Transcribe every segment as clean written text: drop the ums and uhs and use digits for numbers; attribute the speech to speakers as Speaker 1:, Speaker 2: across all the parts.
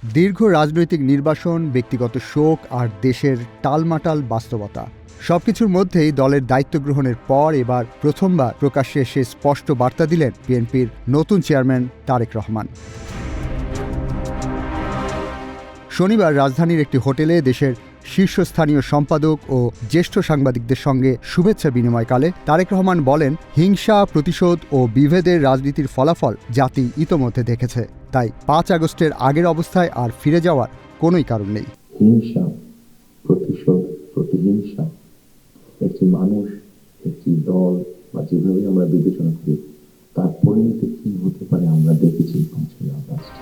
Speaker 1: দীর্ঘ রাজনৈতিক নির্বাসন, ব্যক্তিগত শোক আর দেশের টালমাটাল বাস্তবতা সবকিছুর মধ্যেই দলের দায়িত্ব গ্রহণের পর এবার প্রথমবার প্রকাশ্যে এসে স্পষ্ট বার্তা দিলেন বিএনপির নতুন চেয়ারম্যান তারেক রহমান। শনিবার রাজধানীর একটি হোটেলে দেশের শীর্ষস্থানীয় সম্পাদক ও জ্যেষ্ঠ সাংবাদিকদের সঙ্গে শুভেচ্ছা বিনিময়কালে তারেক রহমান বলেন, হিংসা, প্রতিশোধ ও বিভেদের রাজনীতির ফলাফল জাতি ইতোমধ্যে দেখেছে। তাই ৫ আগস্টের আগের অবস্থায় আর ফিরে যাওয়ার কোনোই কারণ নেই।
Speaker 2: হিংসা, প্রতিশোধ, প্রতিহিংসা একটি মানুষ, একটি দল বা যেভাবে আমরা বিবেচনা করি তার পরিণতি কি হতে পারে আমরা দেখেছি ৫ই আগস্ট।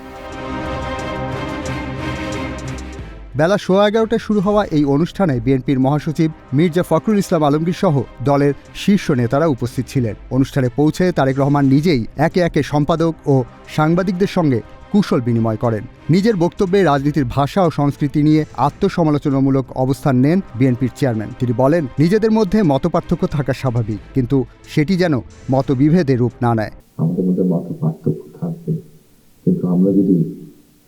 Speaker 1: বেলা 11:15টায় শুরু হওয়া এই অনুষ্ঠানে বিএনপির মহাসচিব মির্জা ফখরুল ইসলাম আলমগীর সহ দলের শীর্ষ নেতারা উপস্থিত ছিলেন। অনুষ্ঠানে পৌঁছে তারেক রহমান নিজেই একে একে সম্পাদক ও সাংবাদিকদের সঙ্গে কুশল বিনিময় করেন। নিজের বক্তব্যে রাজনীতির ভাষা ও সংস্কৃতি নিয়ে আত্মসমালোচনামূলক অবস্থান নেন বিএনপির চেয়ারম্যান। তিনি বলেন, নিজেদের মধ্যে মতপার্থক্য থাকা স্বাভাবিক, কিন্তু সেটি যেন মতবিভেদে রূপ না নেয়।
Speaker 2: আমাদের মধ্যে মতপার্থক্য থাকবে, কিন্তু আমরা যদি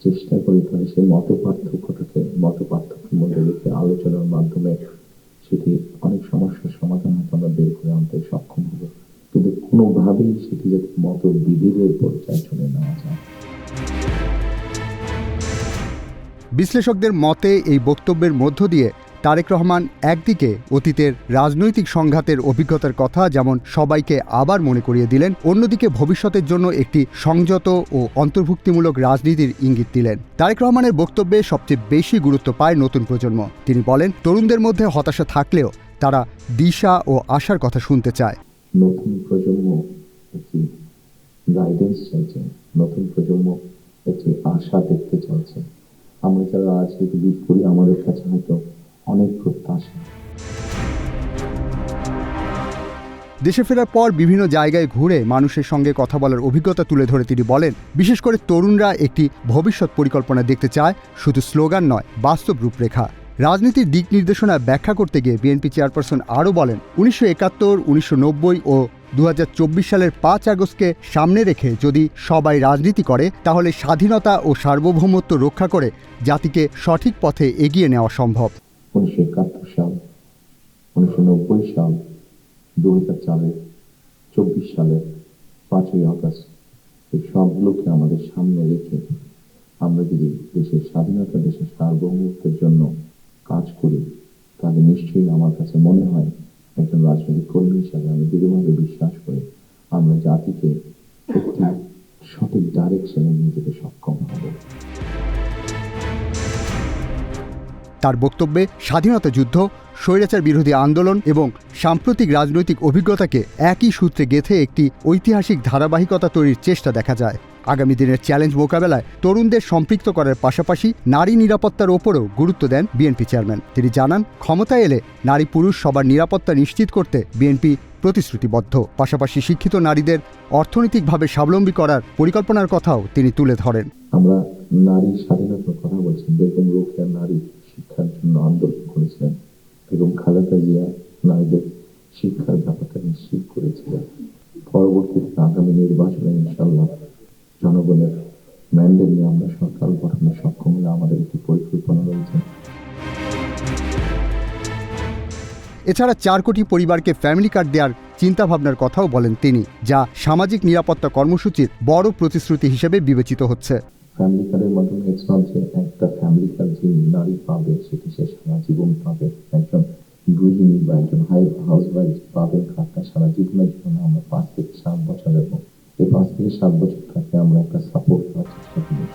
Speaker 2: চেষ্টা করি তাহলে সেই মতপার্থক্যের মধ্যে রেখে আলোচনার মাধ্যমে সেটি অনেক সমস্যার সমাধান হয়তো আমরা বের করে আনতে সক্ষম হব, কিন্তু কোনোভাবেই সেটি যাতে মতবিভেদের পর্যায়ে চলে নেওয়া যায়।
Speaker 1: বিশ্লেষকদের মতে এই বক্তব্যের মধ্য দিয়ে তারেক রহমান একদিকে অতীতের রাজনৈতিক সংঘাতের অভিজ্ঞতার কথা যেমন সবাইকে আবার মনে করিয়ে দিলেন, অন্যদিকে ভবিষ্যতের জন্য একটি সংযত ও অন্তর্ভুক্তিমূলক রাজনীতির ইঙ্গিত দিলেন। তারেক রহমানের বক্তব্যে সবচেয়ে বেশি গুরুত্ব পায় নতুন প্রজন্ম। তিনি বলেন, তরুণদের মধ্যে হতাশা থাকলেও তারা দিশা ও আশার কথা শুনতে চায়।
Speaker 2: নতুন প্রজন্ম একটি গাইডেন্স চাইছে, নতুন প্রজন্ম একটি আশা দেখতে চাইছে। আমরা যারা রাজনীতি বিদ করি আমাদের কাছে হয়তো অনেক প্রত্যাশা।
Speaker 1: দেশে ফেরার পর বিভিন্ন জায়গায় ঘুরে মানুষের সঙ্গে কথা বলার অভিজ্ঞতা তুলে ধরে তিনি বলেন, বিশেষ করে তরুণরা একটি ভবিষ্যৎ পরিকল্পনা দেখতে চায়, শুধু স্লোগান নয়, বাস্তব রূপরেখা। রাজনীতির দিক নির্দেশনা ব্যাখ্যা করতে গিয়ে বিএনপি চেয়ারপারসন আরও বলেন, 1971, 1990 ও 2024 সালের ৫ আগস্টকে সামনে রেখে যদি সবাই রাজনীতি করে তাহলে স্বাধীনতা ও সার্বভৌমত্ব রক্ষা করে জাতিকে সঠিক পথে এগিয়ে নেওয়া সম্ভব।
Speaker 2: 1971 সাল, 1990 সাল, 2024 সালের 5ই আগস্ট, এই সবগুলোকে আমাদের সামনে রেখে আমরা যদি দেশের স্বাধীনতা, দেশের সার্বভৌমত্বের জন্য কাজ করি তাহলে নিশ্চয়ই আমার কাছে মনে হয় একজন রাজনৈতিক কর্মী হিসাবে আমি দৃঢ়ভাবে বিশ্বাস করি আমরা জাতিকে একটি সঠিক ডাইরেকশনে নিয়ে যেতে সক্ষম হব।
Speaker 1: তার বক্তব্যে স্বাধীনতা যুদ্ধ, স্বৈরাচার বিরোধী আন্দোলন এবং সাম্প্রতিক রাজনৈতিক অভিজ্ঞতাকে একই সূত্রে গেঁথে একটি ঐতিহাসিক ধারাবাহিকতা তৈরির চেষ্টা দেখা যায়। আগামী দিনের চ্যালেঞ্জ মোকাবেলায় তরুণদের সম্পৃক্ত করার পাশাপাশি নারী নিরাপত্তার ওপরও গুরুত্ব দেন বিএনপি চেয়ারম্যান। তিনি জানান, ক্ষমতায় এলে নারী পুরুষ সবার নিরাপত্তা নিশ্চিত করতে বিএনপি প্রতিশ্রুতিবদ্ধ। পাশাপাশি শিক্ষিত নারীদের অর্থনৈতিকভাবে স্বাবলম্বী করার পরিকল্পনার কথাও তিনি তুলে ধরেন।
Speaker 2: আমরা নারী স্বাধীনতার কথা বলছি। বেগম রোকেয়া নারী শিক্ষার জন্য আন্দোলন করেছিলেন, বেগম খালেদা জিয়া নারীদের শিক্ষার ব্যাপারটা নিশ্চিত করেছিলেন। পরবর্তীতে আগামী নির্বাচনে ইনশাআল্লাহ জনগণের ম্যান্ডেট নিয়ে আমরা সরকার গঠনে সক্ষম হলে আমাদের একটি পরিকল্পনা রয়েছে।
Speaker 1: এছাড়া 4 কোটি পরিবারকে ফ্যামিলি কার্ড দেওয়ার চিন্তাভাবনার কথাও বলেন তিনি, যা সামাজিক নিরাপত্তা কর্মসূচির বড় প্রতিশ্রুতি হিসেবে বিবেচিত হচ্ছে।
Speaker 2: ফ্যামিলি কার্ডের মাধ্যমে একটা ফ্যামিলি কার্ড যে নারী পাবে সেটি সে সারা জীবন পাবে। একজন গৃহিণী বা একজন হাউসওয়াইফ পাবেন কার্ডটা সারা জীবনের জন্য আমরা 5 থেকে 7 বছর এবং এই 5 থেকে 7 বছর তাকে আমরা একটা সাপোর্ট করার চেষ্টা করি।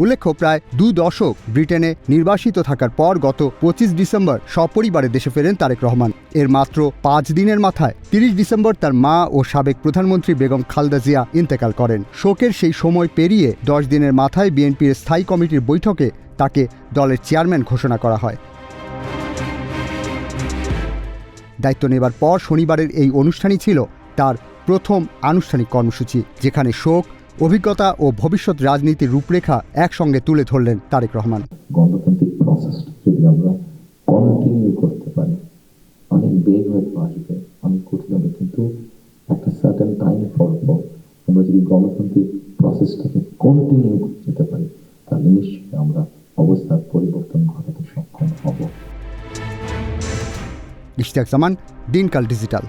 Speaker 1: উল্লেখ্য, প্রায় 2 দশক ব্রিটেনে নির্বাসিত থাকার পর গত 25 ডিসেম্বর সপরিবারে দেশে ফেরেন তারেক রহমান। এর মাত্র 5 দিনের মাথায় 30 ডিসেম্বর তার মা ও সাবেক প্রধানমন্ত্রী বেগম খালেদা জিয়া ইন্তেকাল করেন। শোকের সেই সময় পেরিয়ে 10 দিনের মাথায় বিএনপির স্থায়ী কমিটির বৈঠকে তাকে দলের চেয়ারম্যান ঘোষণা করা হয়। দায়িত্ব নেবার পর শনিবারের এই অনুষ্ঠানই ছিল তার প্রথম আনুষ্ঠানিক কর্মসূচি, যেখানে শোক, অভিজ্ঞতা ও ভবিষ্যৎ রাজনীতির রূপরেখা একসঙ্গে তুলে ধরলেন তারেক রহমান।
Speaker 2: গণতান্ত্রিক প্রসেসটা যদি আমরা কন্টিনিউ করতে পারি, অনেক বেগ হয়তো আসবে, অনেক কঠিন হবে, কিন্তু একটা সার্টেন টাইম পর আমরা যদি গণতান্ত্রিক প্রসেসটাকে কন্টিনিউ যেতে পারি, তাহলে নিশ্চয়ই আমরা অবস্থার পরিবর্তন ঘটাতে সক্ষম হব।
Speaker 1: ইশতিয়াক জামান, দিনকাল ডিজিটাল।